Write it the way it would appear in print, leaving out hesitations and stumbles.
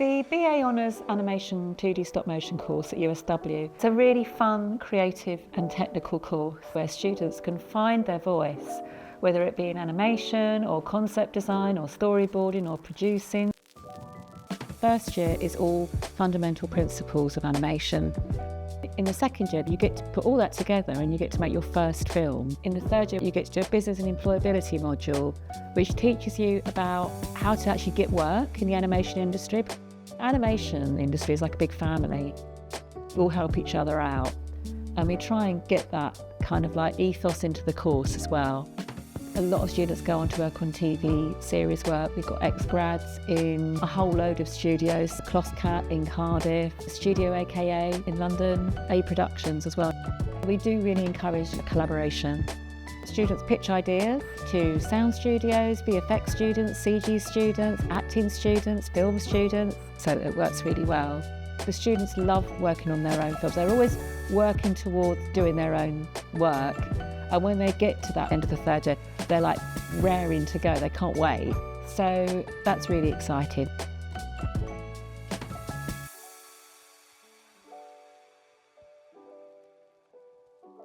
The BA Honours Animation 2D Stop Motion course at USW. It's a really fun, creative and technical course where students can find their voice, whether it be in animation or concept design or storyboarding or producing. First year is all fundamental principles of animation. In the second year, you get to put all that together and you get to make your first film. In the third year, you get to do a business and employability module, which teaches you about how to actually get work in the animation industry. Animation industry is like a big family. We all help each other out. And we try and get that kind of like ethos into the course as well. A lot of students go on to work on TV series work. We've got ex-grads in a whole load of studios, Clothcat in Cardiff, Studio AKA in London, A Productions as well. We do really encourage collaboration. Students pitch ideas to sound studios, VFX students, CG students, acting students, film students, so it works really well. The students love working on their own films. They're always working towards doing their own work. And when they get to that end of the third year, they're like raring to go, they can't wait. So that's really exciting.